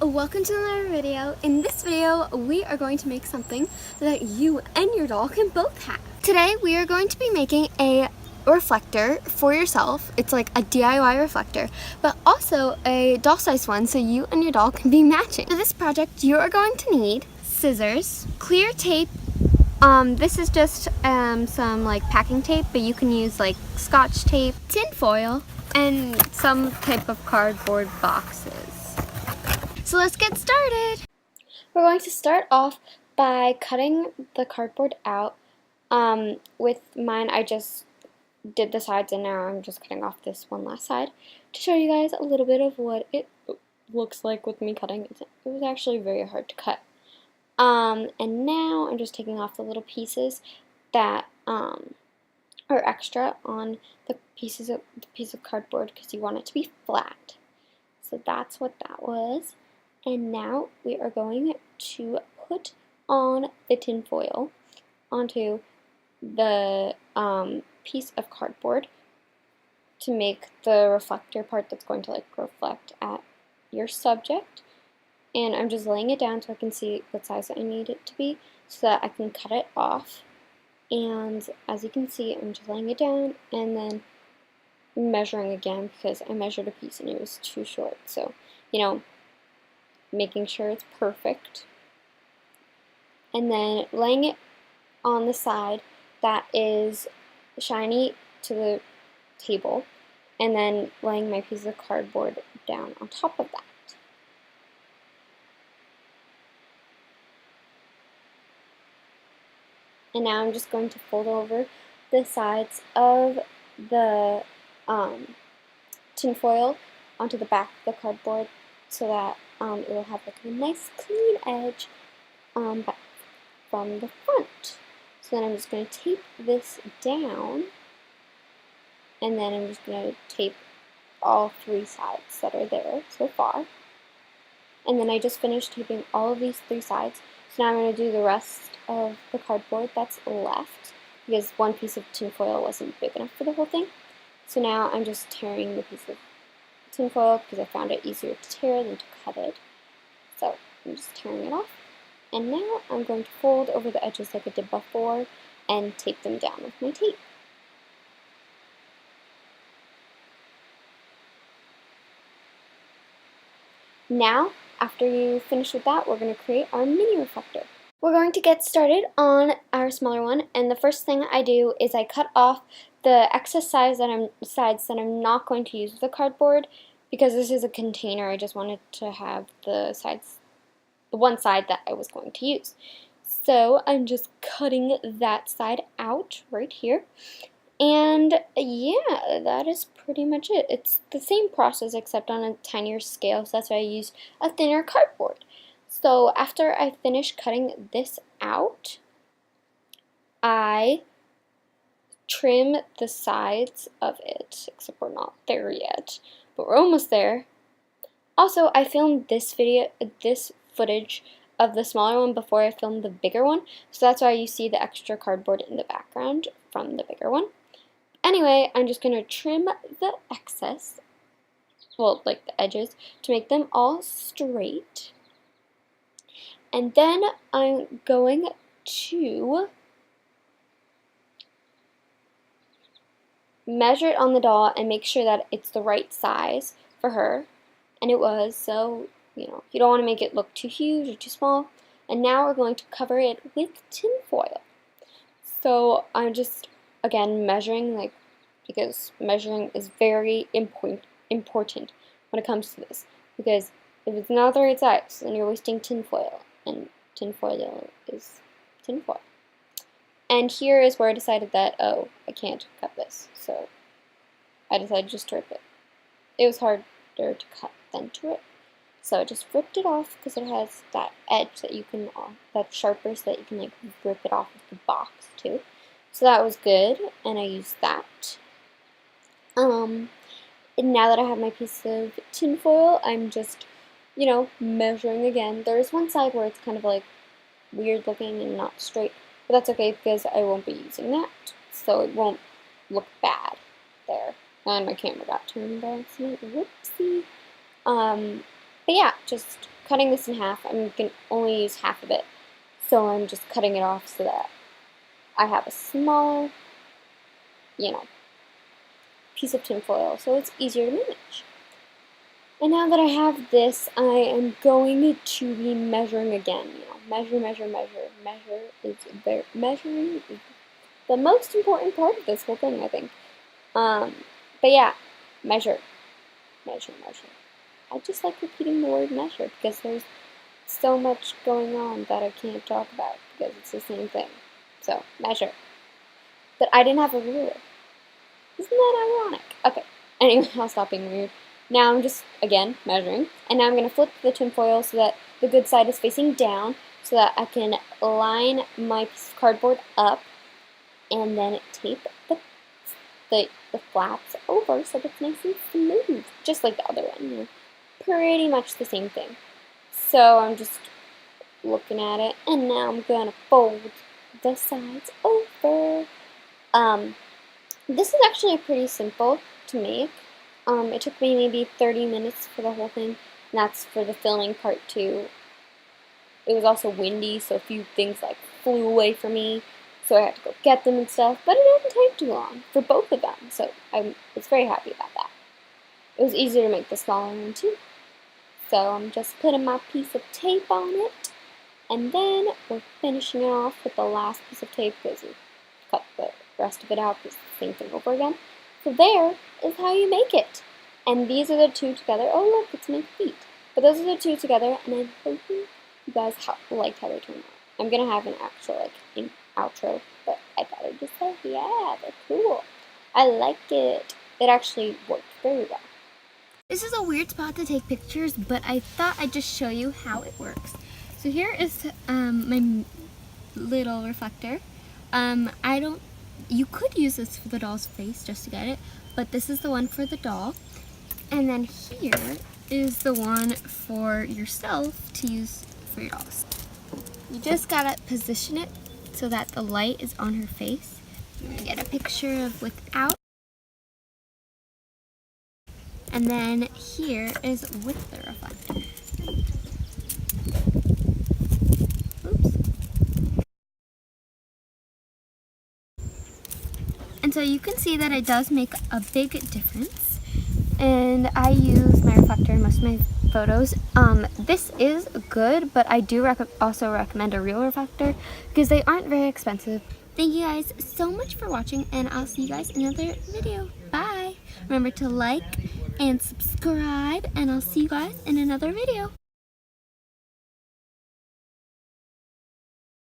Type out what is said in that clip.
welcome to another video. In this video, we are going to make something that you and your doll can both have. Today, we are going to be making a reflector for yourself. It's like a DIY reflector, but also a doll-sized one so you and your doll can be matching. For this project, you are going to need scissors, clear tape. This is just some like packing tape, but you can use like Scotch tape, tin foil, and some type of cardboard boxes. So let's get started. We're going to start off by cutting the cardboard out. With mine, I just did the sides and now I'm just cutting off this one last side to show you guys a little bit of what it looks like with me cutting. It was actually very hard to cut. And now I'm just taking off the little pieces that are extra on the piece of cardboard because you want it to be flat. So that's what that was. And now we are going to put on the tin foil onto the piece of cardboard to make the reflector part that's going to like reflect at your subject. And I'm just laying it down so I can see what size I need it to be so that I can cut it off. And as you can see, I'm just laying it down and then measuring again because I measured a piece and it was too short. So, you know, making sure it's perfect. And then laying it on the side that is shiny to the table. And then laying my piece of cardboard down on top of that. And now I'm just going to fold over the sides of the tin foil onto the back of the cardboard so that it will have like a nice clean edge from the front. So then I'm just going to tape this down, and then I'm just going to tape all three sides that are there so far. And then I just finished taping all of these three sides. So now I'm going to do the rest of the cardboard that's left because one piece of tin foil wasn't big enough for the whole thing. So now I'm just tearing the piece of tin foil because I found it easier to tear than to cut it. So I'm just tearing it off. And now I'm going to fold over the edges like I did before and tape them down with my tape. Now, after you finish with that, we're going to create our mini reflector. We're going to get started on our smaller one, and the first thing I do is I cut off the excess sides that I'm not going to use with the cardboard because this is a container. I just wanted to have the one side that I was going to use. So I'm just cutting that side out right here. And yeah, that is pretty much it. It's the same process except on a tinier scale, so that's why I used a thinner cardboard. So after I finish cutting this out, I trim the sides of it, except we're not there yet, but we're almost there. Also, I filmed this footage of the smaller one before I filmed the bigger one, so that's why you see the extra cardboard in the background from the bigger one. Anyway, I'm just going to trim the excess, well, like the edges, to make them all straight. And then I'm going to measure it on the doll and make sure that it's the right size for her. And it was, so, you know, you don't want to make it look too huge or too small. And now we're going to cover it with tin foil. So I'm just, again, measuring, like, because measuring is very important when it comes to this. Because if it's not the right size, then you're wasting tin foil. And tin foil is tin foil. And here is where I decided that, oh, I can't cut this. So I decided just to rip it. It was harder to cut than to rip. So I just ripped it off because it has that edge that you can, that's sharper so that you can like rip it off of the box too. So that was good, and I used that. And now that I have my piece of tin foil, I'm just, you know, measuring again. There's one side where it's kind of like weird looking and not straight, but that's okay because I won't be using that, so it won't look bad there. And my camera got turned by accident. Whoopsie. But yeah, just cutting this in half. I'm going to only use half of it. So I'm just cutting it off so that I have a smaller, piece of tin foil, so it's easier to manage. And now that I have this, I am going to be measuring again. Measure, measure, measure. Measuring is the most important part of this whole thing, I think. But yeah, measure, measure, measure. I just like repeating the word measure because there's so much going on that I can't talk about because it's the same thing. So, measure. But I didn't have a ruler. Isn't that ironic? Okay, anyway, I'll stop being weird. Now I'm just, again, measuring. And now I'm going to flip the tin foil so that the good side is facing down so that I can line my piece of cardboard up and then tape the flaps over so that it's nice and smooth, just like the other one. Pretty much the same thing. So I'm just looking at it, and now I'm going to fold the sides over. This is actually pretty simple to make. It took me maybe 30 minutes for the whole thing, and that's for the filming part too. It was also windy, so a few things like flew away from me, so I had to go get them and stuff, but it didn't take too long for both of them, so I was very happy about that. It was easier to make the smaller one too. So I'm just putting my piece of tape on it, and then we're finishing it off with the last piece of tape because we cut the rest of it out because it's the same thing over again. So there is how you make it. And these are the two together. Oh look, it's my feet. But those are the two together, and I'm hoping you guys liked how they turned out. I'm gonna have an actual outro, but I thought I'd just say, yeah, they're cool. I like it. It actually worked very well. This is a weird spot to take pictures, but I thought I'd just show you how it works. So here is my little reflector. You could use this for the doll's face just to get it, but this is the one for the doll. And then here is the one for yourself to use for your dolls. You just gotta position it so that the light is on her face. Get a picture of without. And then here is with the reflector. Oops. And so you can see that it does make a big difference. And I use my reflector in most of my photos. This is good, but I do also recommend a real reflector because they aren't very expensive. Thank you guys so much for watching, and I'll see you guys in another video. Bye! Remember to like and subscribe, and I'll see you guys in another video.